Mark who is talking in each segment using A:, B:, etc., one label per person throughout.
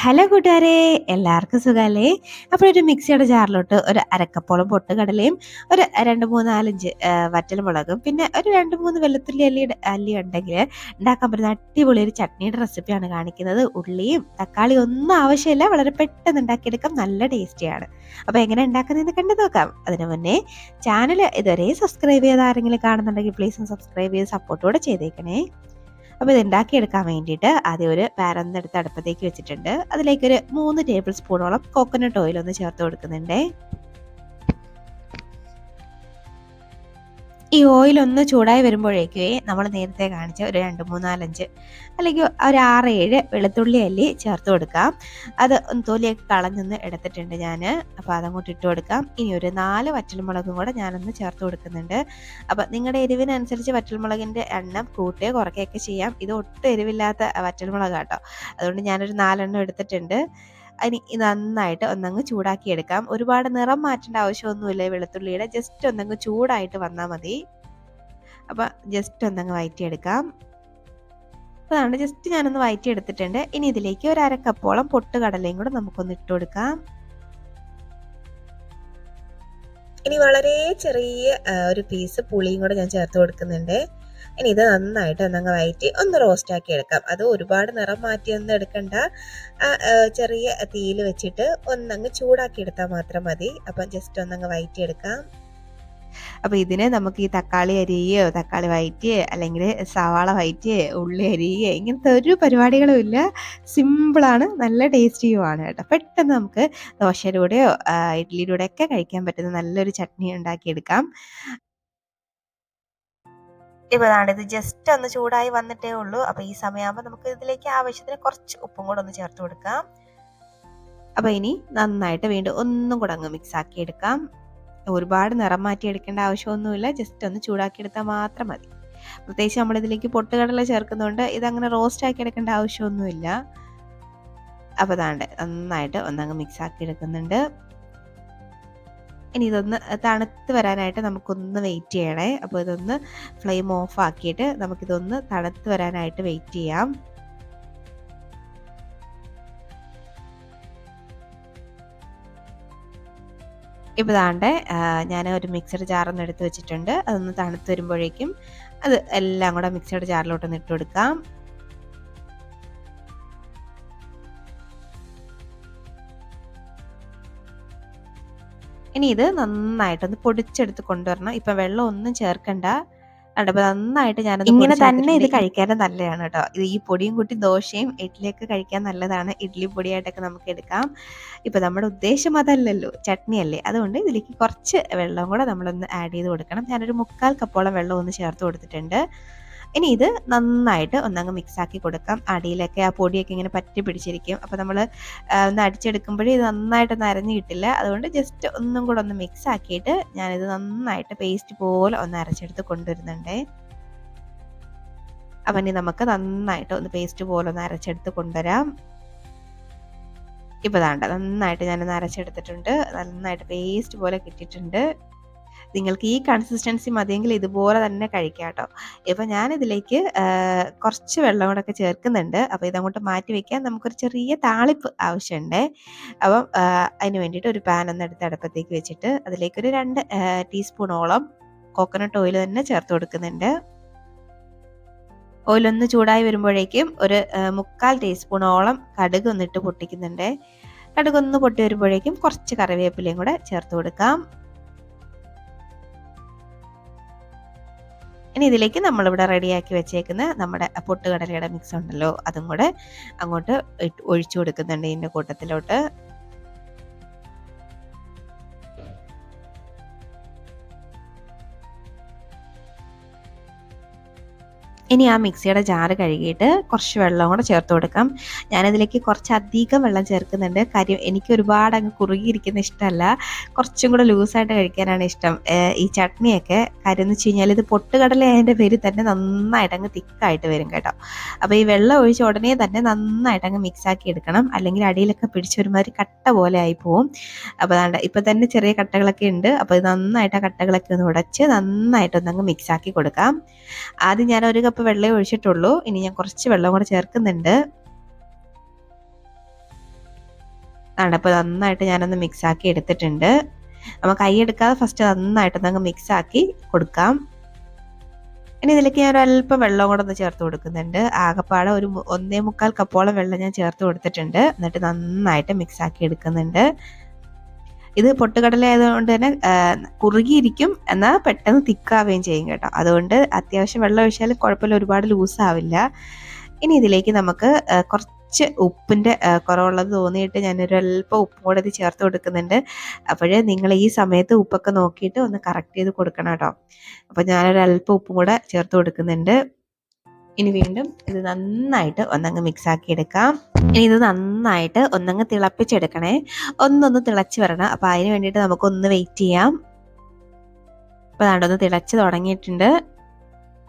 A: Hello കൂട്ടുകാരെ, എല്ലാവർക്കും സുഖമല്ലേ? അപ്പോൾ ഒരു മിക്സിയുടെ ജാറിലോട്ട് ഒരു അരക്കപ്പോളം പൊട്ടുകടലയും ഒരു 2, 3, 4, 5 വറ്റൽമുളകും പിന്നെ ഒരു 2, 3 വെളുത്തുള്ളി അല്ലി ഉണ്ടെങ്കിൽ ഉണ്ടാക്കാൻ പറ്റുന്ന അടിപൊളി ഒരു ചട്നിയുടെ റെസിപ്പിയാണ് കാണിക്കുന്നത്. ഉള്ളിയും തക്കാളിയും ഒന്നും ആവശ്യമില്ല, വളരെ പെട്ടെന്ന് ഉണ്ടാക്കിയെടുക്കാം, നല്ല ടേസ്റ്റിയാണ്. അപ്പോൾ എങ്ങനെ ഉണ്ടാക്കുന്നതെന്ന് കണ്ടു നോക്കാം. അതിനു മുന്നേ ചാനൽ ഇതുവരെ സബ്സ്ക്രൈബ് ചെയ്ത ആരെങ്കിലും കാണുന്നുണ്ടെങ്കിൽ പ്ലീസ് സബ്സ്ക്രൈബ് ചെയ്ത് സപ്പോർട്ടോടെ ചെയ്തേക്കണേ. അപ്പോൾ ഇത് ഉണ്ടാക്കിയെടുക്കാൻ വേണ്ടിയിട്ട് ആദ്യം ഒരു പാൻ എടുത്ത് അടുപ്പത്തേക്ക് വെച്ചിട്ടുണ്ട്. അതിലേക്കൊരു 3 ടേബിൾ സ്പൂണോളം കോക്കനട്ട് ഓയിൽ ഒന്ന് ചേർത്ത് കൊടുക്കുന്നുണ്ട്. ഈ ഓയിൽ ഒന്ന് ചൂടായി വരുമ്പോഴേക്കേ നമ്മൾ നേരത്തെ കാണിച്ച ഒരു 2, 3, 4, 5 അല്ലെങ്കിൽ ഒരു 6, 7 വെളുത്തുള്ളി അല്ലി ചേർത്ത് കൊടുക്കാം. അത് തൊലിയൊക്കെ കളഞ്ഞൊന്ന് എടുത്തിട്ടുണ്ട് ഞാൻ. അപ്പോൾ അതങ്ങോട്ട് ഇട്ട് കൊടുക്കാം. ഇനി ഒരു 4 വറ്റൽമുളകും കൂടെ ഞാനൊന്ന് ചേർത്ത് കൊടുക്കുന്നുണ്ട്. അപ്പോൾ നിങ്ങളുടെ എരിവിനനുസരിച്ച് വറ്റൽമുളകിൻ്റെ എണ്ണം കൂട്ടുകയോ കുറയ്ക്കുകയൊക്കെ ചെയ്യാം. ഇത് ഒട്ടും എരിവില്ലാത്ത വറ്റൽമുളകാട്ടോ, അതുകൊണ്ട് ഞാനൊരു 4 എണ്ണം എടുത്തിട്ടുണ്ട്. ഇനി നന്നായിട്ട് ഒന്നങ്ങ് ചൂടാക്കി എടുക്കാം. ഒരുപാട് നിറം മാറ്റേണ്ട ആവശ്യമൊന്നുമില്ല ഈ വെളുത്തുള്ളിയുടെ, ജസ്റ്റ് ഒന്നങ്ങ് ചൂടായിട്ട് വന്നാൽ മതി. അപ്പം ജസ്റ്റ് ഒന്നങ്ങ് വഴറ്റിയെടുക്കാം. അപ്പോൾ അതാണ് ജസ്റ്റ് ഞാനൊന്ന് വഴറ്റിയെടുത്തിട്ടുണ്ട്. ഇനി ഇതിലേക്ക് ഒരു 1/2 കപ്പോളം പൊട്ടുകടലയും കൂടെ നമുക്കൊന്ന് ഇട്ട് കൊടുക്കാം. ഇനി വളരെ ചെറിയ ഒരു പീസ് പുളിയും കൂടെ ഞാൻ ചേർത്ത് കൊടുക്കുന്നുണ്ട്. ഇനി ഇത് നന്നായിട്ട് ഒന്നങ്ങ് വഴറ്റി ഒന്ന് റോസ്റ്റ് ആക്കി എടുക്കാം. അത് ഒരുപാട് നിറം മാറ്റിയൊന്നും എടുക്കണ്ട, ചെറിയ തീയിൽ വെച്ചിട്ട് ഒന്നങ്ങ് ചൂടാക്കി എടുത്താൽ മാത്രം മതി. അപ്പം ജസ്റ്റ് ഒന്നങ്ങ് വഴറ്റിയെടുക്കാം. അപ്പോൾ ഇതിന് നമുക്ക് ഈ തക്കാളി അരിയോ തക്കാളി വഴറ്റിയോ അല്ലെങ്കിൽ സവാള വഴറ്റിയോ ഉള്ളി അരിയോ ഇങ്ങനത്തെ ഒരു പരിപാടികളും ഇല്ല. സിമ്പിളാണ്, നല്ല ടേസ്റ്റിയുമാണ് കേട്ടോ. പെട്ടെന്ന് നമുക്ക് ദോശയുടെ കൂടെയോ ഇഡ്ഡലിയുടെ കൂടെയൊക്കെ കഴിക്കാൻ പറ്റുന്ന നല്ലൊരു ചട്നി ഉണ്ടാക്കിയെടുക്കാം. ഇപ്പോൾ ഇത് ജസ്റ്റ് ഒന്ന് ചൂടായി വന്നിട്ടേ ഉള്ളൂ. അപ്പോൾ ഈ സമയമാകുമ്പോൾ നമുക്ക് ഇതിലേക്ക് ആവശ്യത്തിന് കുറച്ച് ഉപ്പും കൂടെ ഒന്ന് ചേർത്ത് കൊടുക്കാം. അപ്പോൾ ഇനി നന്നായിട്ട് വീണ്ടും ഒന്നും കൂടെ അങ്ങ് മിക്സ് ആക്കി എടുക്കാം. ഒരുപാട് നിറം മാറ്റി എടുക്കേണ്ട ആവശ്യമൊന്നുമില്ല, ജസ്റ്റ് ഒന്ന് ചൂടാക്കി എടുത്താൽ മാത്രം മതി. പ്രത്യേകിച്ച് നമ്മളിതിലേക്ക് പൊട്ടുകടല ചേർക്കുന്നതുകൊണ്ട് ഇതങ്ങനെ റോസ്റ്റ് ആക്കി എടുക്കേണ്ട ആവശ്യമൊന്നുമില്ല. അപ്പോൾ നന്നായിട്ട് ഒന്നങ്ങ് മിക്സ് ആക്കി എടുക്കുന്നുണ്ട്. ഇനി ഇതൊന്ന് തണുത്ത് വരാനായിട്ട് നമുക്കൊന്ന് വെയിറ്റ് ചെയ്യണേ. അപ്പോൾ ഇതൊന്ന് ഫ്ലെയിം ഓഫ് ആക്കിയിട്ട് നമുക്കിതൊന്ന് തണുത്ത് വരാനായിട്ട് വെയിറ്റ് ചെയ്യാം. ഇപ്പോൾ ഞാൻ ഒരു മിക്സഡ് ജാറൊന്ന് എടുത്ത് വെച്ചിട്ടുണ്ട്. അതൊന്ന് തണുത്ത് വരുമ്പോഴേക്കും അത് എല്ലാം കൂടെ മിക്സഡ് ജാറിലോട്ടൊന്ന് ഇട്ട് കൊടുക്കാം. ഇനി ഇത് നന്നായിട്ടൊന്ന് പൊടിച്ചെടുത്ത് കൊണ്ടുവരണം. ഇപ്പം വെള്ളം ഒന്നും ചേർക്കണ്ട. അപ്പോൾ നന്നായിട്ട് ഞാനത് ഇങ്ങനെ തന്നെ ഇത് കഴിക്കാനും നല്ലതാണ് കേട്ടോ. ഇത് ഈ പൊടിയും കൂട്ടി ദോശയും ഇഡ്ഡലിയൊക്കെ കഴിക്കാൻ നല്ലതാണ്. ഇഡ്ഡലി പൊടിയായിട്ടൊക്കെ നമുക്ക് എടുക്കാം. ഇപ്പോൾ നമ്മുടെ ഉദ്ദേശം അതല്ലല്ലോ, ചട്നിയല്ലേ, അതുകൊണ്ട് ഇതിലേക്ക് കുറച്ച് വെള്ളം കൂടെ നമ്മളൊന്ന് ആഡ് ചെയ്ത് കൊടുക്കണം. ഞാനൊരു 3/4 കപ്പോളം വെള്ളം ഒന്ന് ചേർത്ത് കൊടുത്തിട്ടുണ്ട്. ഇനി ഇത് നന്നായിട്ട് ഒന്നങ്ങ് മിക്സാക്കി കൊടുക്കാം. അടിയിലൊക്കെ ആ പൊടിയൊക്കെ ഇങ്ങനെ പറ്റി പിടിച്ചിരിക്കും. അപ്പോൾ നമ്മൾ ഒന്ന് അടിച്ചെടുക്കുമ്പോഴേ ഇത് നന്നായിട്ടൊന്ന് അരഞ്ഞ് കിട്ടില്ല. അതുകൊണ്ട് ജസ്റ്റ് ഒന്നും കൂടെ ഒന്ന് മിക്സ് ആക്കിയിട്ട് ഞാനിത് നന്നായിട്ട് പേസ്റ്റ് പോലെ ഒന്ന് അരച്ചെടുത്ത് കൊണ്ടുവരുന്നുണ്ട്. അപ്പം ഇനി നമുക്ക് നന്നായിട്ട് ഒന്ന് പേസ്റ്റ് പോലെ ഒന്ന് അരച്ചെടുത്ത് കൊണ്ടുവരാം. ഇപ്പോൾ നന്നായിട്ട് ഞാനൊന്ന് അരച്ചെടുത്തിട്ടുണ്ട്. നന്നായിട്ട് പേസ്റ്റ് പോലെ കിട്ടിയിട്ടുണ്ട്. നിങ്ങൾക്ക് ഈ കൺസിസ്റ്റൻസി മതിയെങ്കിൽ ഇതുപോലെ തന്നെ കഴിക്കാം കേട്ടോ. ഇപ്പം ഞാനിതിലേക്ക് കുറച്ച് വെള്ളം കൂടെയൊക്കെ ചേർക്കുന്നുണ്ട്. അപ്പോൾ ഇതങ്ങോട്ട് മാറ്റി വയ്ക്കാൻ നമുക്കൊരു ചെറിയ താളിപ്പ് ആവശ്യമുണ്ട്. അപ്പം അതിന് വേണ്ടിയിട്ട് ഒരു പാൻ ഒന്ന് എടുത്ത് അടുപ്പത്തേക്ക് വെച്ചിട്ട് അതിലേക്കൊരു 2 ടീസ്പൂണോളം കോക്കനട്ട് ഓയിൽ തന്നെ ചേർത്ത് കൊടുക്കുന്നുണ്ട്. ഓയിലൊന്ന് ചൂടായി വരുമ്പോഴേക്കും ഒരു 3/4 ടീസ്പൂണോളം കടുക് ഒന്നിട്ട് പൊട്ടിക്കുന്നുണ്ട്. കടുകൊന്ന് പൊട്ടി വരുമ്പോഴേക്കും കുറച്ച് കറിവേപ്പിലയും കൂടെ ചേർത്ത് കൊടുക്കാം. ഇനി ഇതിലേക്ക് നമ്മളിവിടെ റെഡിയാക്കി വെച്ചേക്കുന്ന നമ്മുടെ പൊട്ടുകടലയുടെ മിക്സ് ഉണ്ടല്ലോ, അതും കൂടെ അങ്ങോട്ട് ഒഴിച്ചു കൊടുക്കുന്നുണ്ട് ഇതിൻ്റെ കൂട്ടത്തിലോട്ട്. ഇനി ആ മിക്സിയുടെ ജാറ് കഴുകിയിട്ട് കുറച്ച് വെള്ളം കൂടെ ചേർത്ത് കൊടുക്കാം. ഞാനതിലേക്ക് കുറച്ചധികം വെള്ളം ചേർക്കുന്നുണ്ട്. കാര്യം എനിക്ക് ഒരുപാട് അങ്ങ് കുറുകിയിരിക്കുന്ന ഇഷ്ടമല്ല, കുറച്ചും കൂടെ ലൂസായിട്ട് കഴിക്കാനാണ് ഇഷ്ടം ഈ ചട്നിയൊക്കെ. കാര്യം എന്ന് വെച്ച് കഴിഞ്ഞാൽ ഇത് പൊട്ടുകടല അതിൻ്റെ പേരിൽ തന്നെ നന്നായിട്ട് അങ്ങ് തിക്കായിട്ട് വരും കേട്ടോ. അപ്പോൾ ഈ വെള്ളം ഒഴിച്ച ഉടനെ തന്നെ നന്നായിട്ട് അങ്ങ് മിക്സാക്കി എടുക്കണം, അല്ലെങ്കിൽ അടിയിലൊക്കെ പിടിച്ച് ഒരുമാതിരി കട്ട പോലെ ആയി പോവും. അപ്പോൾ ഇപ്പം തന്നെ ചെറിയ കട്ടകളൊക്കെ ഉണ്ട്. അപ്പോൾ ഇത് നന്നായിട്ട് ആ കട്ടകളൊക്കെ ഒന്ന് ഉടച്ച് നന്നായിട്ടൊന്നങ്ങ് മിക്സാക്കി കൊടുക്കാം. ആദ്യം ഞാൻ 1 കപ്പ് വെള്ളം ഒഴിച്ചിട്ടുള്ളൂ. ഇനി ഞാൻ കുറച്ച് വെള്ളം കൂടെ ചേർക്കുന്നുണ്ട്. അപ്പോൾ നന്നായിട്ട് ഞാനൊന്ന് മിക്സാക്കി എടുത്തിട്ടുണ്ട്. നമ്മൾ കൈ എടുക്കാതെ ഫസ്റ്റ് നന്നായിട്ടൊന്നങ്ങ് മിക്സാക്കി കൊടുക്കാം. ഇനി ഇതിലേക്ക് ഞാൻ ഒരല്പം വെള്ളം കൂടെ ഒന്ന് ചേർത്ത് കൊടുക്കുന്നുണ്ട്. ആകപ്പാടെ ഒരു 1.25 കപ്പോളം വെള്ളം ഞാൻ ചേർത്ത് കൊടുത്തിട്ടുണ്ട്. എന്നിട്ട് നന്നായിട്ട് മിക്സാക്കി എടുക്കുന്നുണ്ട്. ഇത് പൊട്ടുകടല ആയതുകൊണ്ട് തന്നെ കുറുകിയിരിക്കും, എന്നാൽ പെട്ടെന്ന് തിക്കാവുകയും ചെയ്യും കേട്ടോ. അതുകൊണ്ട് അത്യാവശ്യം വെള്ളം ഒഴിച്ചാലും കുഴപ്പമില്ല, ഒരുപാട് ലൂസാവില്ല. ഇനി ഇതിലേക്ക് നമുക്ക് കുറച്ച് ഉപ്പിൻ്റെ കുറവുള്ളത് തോന്നിയിട്ട് ഞാനൊരു അല്പം ഉപ്പും കൂടെ ഇത് ചേർത്ത് കൊടുക്കുന്നുണ്ട്. അപ്പോൾ നിങ്ങൾ ഈ സമയത്ത് ഉപ്പൊക്കെ നോക്കിയിട്ട് ഒന്ന് കറക്റ്റ് ചെയ്ത് കൊടുക്കണം കേട്ടോ. അപ്പോൾ ഞാനൊരു അല്പം ഉപ്പും കൂടെ ചേർത്ത് കൊടുക്കുന്നുണ്ട്. ഇനി വീണ്ടും ഇത് നന്നായിട്ട് ഒന്നങ്ങ് മിക്സാക്കി എടുക്കാം. ഇനി ഇത് നന്നായിട്ട് ഒന്നങ്ങ് തിളപ്പിച്ചെടുക്കണേ. ഒന്നൊന്ന് തിളച്ച് വരണം. അപ്പോൾ അതിന് വേണ്ടിയിട്ട് നമുക്കൊന്ന് വെയിറ്റ് ചെയ്യാം. അപ്പോൾ അതാണ്ടൊന്ന് തിളച്ച് തുടങ്ങിയിട്ടുണ്ട്.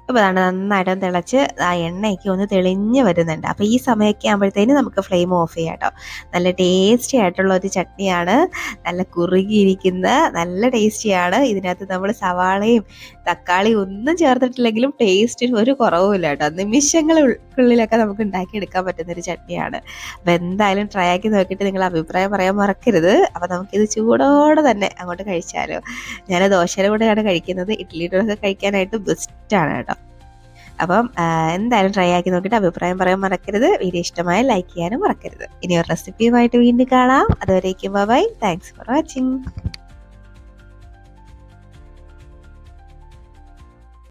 A: അപ്പോൾ അതാണ് നന്നായിട്ട് തിളച്ച് ആ എണ്ണയൊക്കെ ഒന്ന് തെളിഞ്ഞ് വരുന്നുണ്ട്. അപ്പോൾ ഈ സമയമൊക്കെ ആകുമ്പോഴത്തേന് നമുക്ക് ഫ്ലെയിം ഓഫ് ചെയ്യാം കേട്ടോ. നല്ല ടേസ്റ്റി ആയിട്ടുള്ള ഒരു ചട്നിയാണ്. നല്ല കുറുകിയിരിക്കുന്ന നല്ല ടേസ്റ്റിയാണ്. ഇതിനകത്ത് നമ്മൾ സവാളയും തക്കാളിയും ഒന്നും ചേർത്തിട്ടില്ലെങ്കിലും ടേസ്റ്റിന് ഒരു കുറവുമില്ല കേട്ടോ. നിമിഷങ്ങൾക്കുള്ളിലൊക്കെ നമുക്ക് ഉണ്ടാക്കിയെടുക്കാൻ പറ്റുന്നൊരു ചട്നിയാണ്. അപ്പോൾ എന്തായാലും ട്രൈ ആക്കി നോക്കിയിട്ട് നിങ്ങൾ അഭിപ്രായം പറയാൻ മറക്കരുത്. അപ്പോൾ നമുക്കിത് ചൂടോടെ തന്നെ അങ്ങോട്ട് കഴിച്ചാലോ. ഞാൻ ദോശയുടെ കൂടെയാണ് കഴിക്കുന്നത്. ഇഡ്ഡലിയുടെ ഒക്കെ കഴിക്കാനായിട്ട് ബെസ്റ്റാണ് കേട്ടോ. അപ്പം എന്തായാലും ട്രൈ ആക്കി നോക്കിയിട്ട് അഭിപ്രായം പറയാൻ മറക്കരുത്. വീഡിയോ ഇഷ്ടമായ ലൈക്ക് ചെയ്യാനും മറക്കരുത്. ഇനി ഒരു റെസിപ്പിയുമായിട്ട് വീണ്ടും കാണാം. അതുവരേക്കും ബൈ. Thanks for watching.